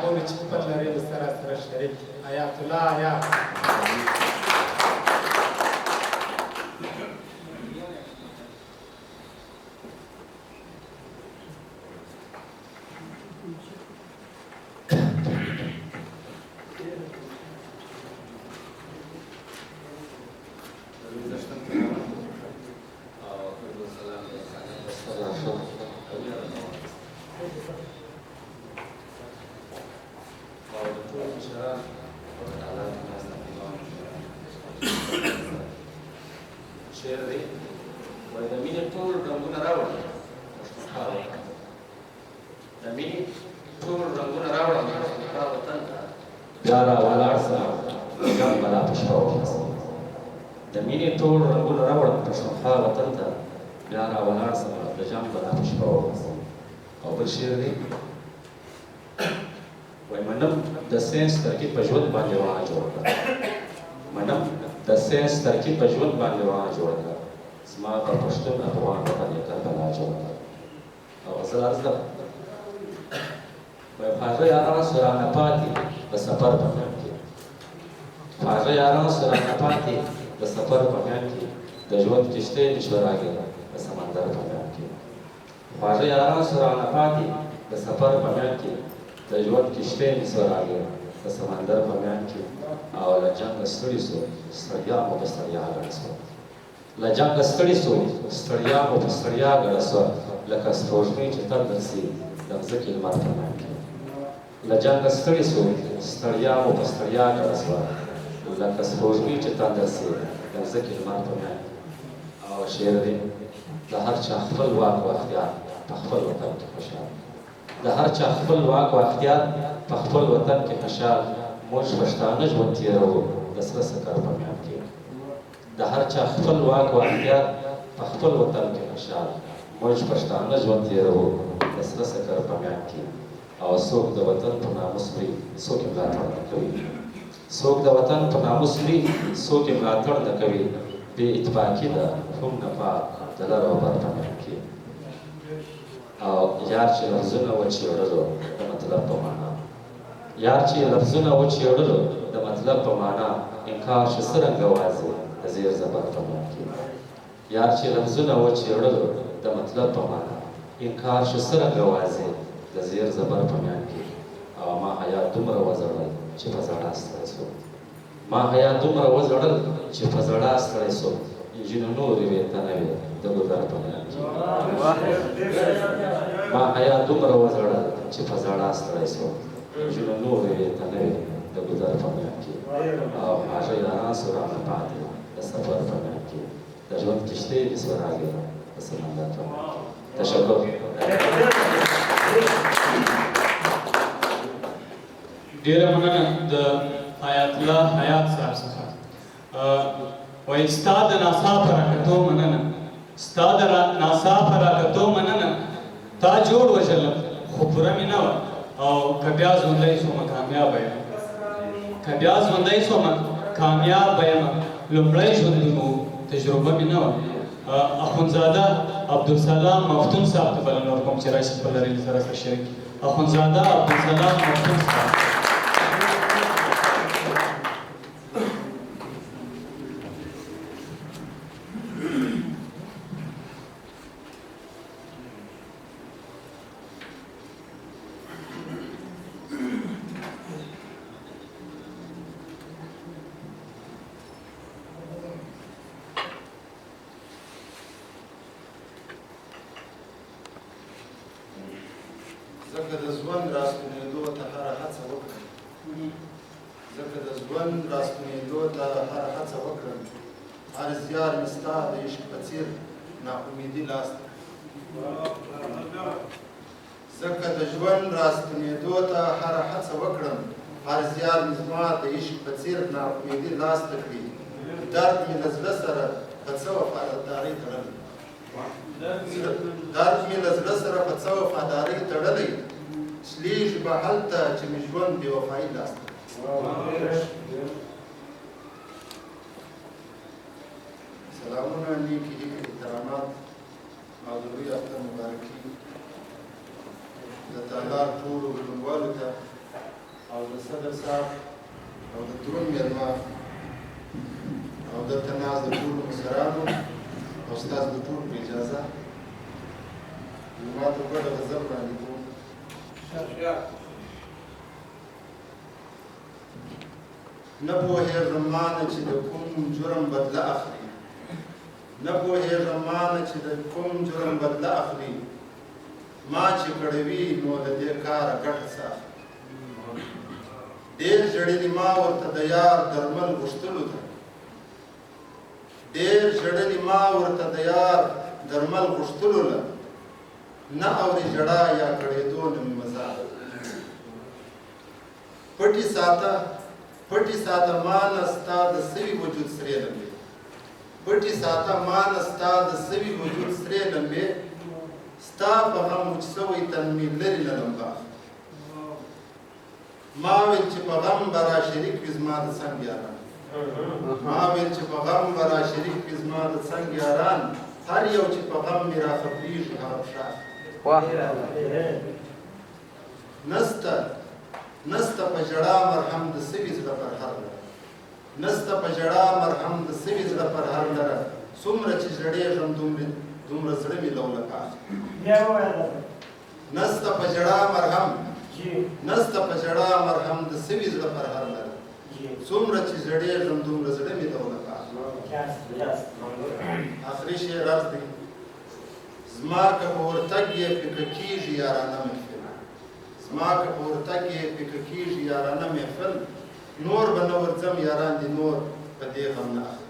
ټولو چې خپل لري سره سره شریک حیات الله حیات ترکیب په ژوند باندې روانه جوړه کړه زما په پښتون افغان وطن یې کربلا جوړه کړه او غزل عرض ده وایم هغه یاران سو رانه پاتې د سفر په میان کې هغه یاران سو رانه پاتې د سفر په میان کې د ژوند کښتۍ نشوه راګېره د سمندر په میان کې هغه یاران سو رانه پاتې د سفر په میان کې د ژوند کښتۍ نشوه راګېره د سمندر په میان کې او له جنګه ستړي سو ستړیا مو په ستړیا ګډه سوه له جنګه ستړي سو ستړیا مو په ستړیا ګډه سوه لکه سپوږمۍ چې تل درسي د مځکې لمر په میان کې له جنګه ستړي سو ستړیا مو په ستړیا ګډه سوه لکه سپوږمۍ چې تل درسي د مځکې لمر په میان کې او شعر دی د هر چا خپل واک او اختیار په خپل وطن کې خوشحال د هر چا خپل واک او اختیار په خپل وطن کې خوشحال موږ پښتانه ژوند تېروو د سره سکر په میان کې د هر چا خپل واک او اختیار په خپل وطن کې خوشحال موږ پښتانه ژوند تېروو د سره سکر په میان کې او څوک د وطن په ناموس مري څوک یې ملاتړ نه کوي څوک د وطن په ناموس مري څوک یې ملاتړ نه کوي بې اتفاقي ده هم نفاق د لر او بر په میان کې او یار چې لفظونه وچېړلو د مطلب په معنا یار چې لفظونه وچېړلو د مطلب په معنا انکار چې څرنګه واضح د زیر زبر په میان کې یار چې لفظونه وچېړلو د مطلب په معنا انکار چې څرنګه واضح د زیر زبر په میان کې او ما حیات دومره وځړل چې په زړه ستړی سو ما حیات دومره وځړل چې په زړه ستړی سو نجونو نورې وې ته نه وې د ګودر په میان کې ما حیات دومره وځړل چې په زړه ستړی سو نجونو نورې وې ته نه وې د ګودر په میان کې او هغه یاران سو رانه پاتې د سفر په میان کې د ژوند کښتۍ دې سوه راګېره د سمندر په میان کې تشکر ډېره مننه د حیات الله حیات صاحب څخه وایي ستا د ناڅاپه راکتو مننه ستا د ناڅاپه راکتو مننه تا جوړ وژلم خو پوره مې نه وه او که بیا ژوندی شومه کامیابه یم که بیا ژوندی شومه کامیابه یم لومړی ژوندون تجربه مې نه وه اخوندزاده عبدالسلام مفتون صاحب ته بلنه ورکوم چې راشي خپل لرې سره سره شریک اخوندزاده عبدالسلام مفتون صاحب ځکه د ژوند راستنېدو ته هره هڅه وکړم ځکه د ژوند راستنېدو ته هره هڅه وکړم هر زیار مې ستا د عشق په څېر ناامیدي لاس ځکه د ژوند راستنېدو ته هره هڅه وکړم هر زیار مې زما د عشق په څېر ناامیدي لاس ته کړي درد مې له زړه سره په څه وفادارۍ تړلی درد مې له زړه سره په څه وفادارۍ تړلی سلیږي به هلته چې مې ژوند بې وفایي لاسته سلامونه نیکې هیلې احترامات او د لوی اختر مبارکي د تالار ټولو ګډونوالو ته د صدر صاحب او د دروند مېلمه او دلته ناست د ټولو مشرانو او ستاسو د ټولو په اجازه ما ته ګډه غزل وړاندې کوم. نه پوهېږم مانه چې د کوم جرم بدله اخلي، نه پوهېږم مانه چې د کوم جرم بدله اخلي، ما چې کړوي نو د دې کاره ګټه څه اخلي. ډېر ژړلي ما ورته د یار درمل غوښتلو ته، ډېر ژړلي ما ورته د یار درمل غوښتلو له، نه اوري ژړا یا کړېدو نه مې مزه. پټي ساته مانه ستا د سوي وجود سرې لمبې، پټي ساته مانه ستا د سوي وجود سرې لمبې، ستا په غم وچ سوی تن مې لرې نه لمبه. ما ویل چې په غم به را شریک وي زما د څنګ یاران، ما ویل چې په غم به را شریک وي زما د څنګ یاران، هر یو چې په غم مې را خبرېږي هغه پښه. نسته په ژړا مرهم د سوي زړه پر هر لره، نسته په ژړا مرهم د سوي زړه پر هر لره، څومره چې ژړېږم دومره زړه مې لولکه اخلي. نسته په ژړا مرهم د سوي زړه پر هر لره، څومره چې ژړېږم دومره زړه مې لولکه اخلي. آخري شعر عرض دی: زما که په ورتګ یې فکر کېږي یارانه محفل، زما که په ورتګ یې فکر کېږي یارانه محفل، نور به نه ورځم یاران دي نور په دې غم نه اخلي.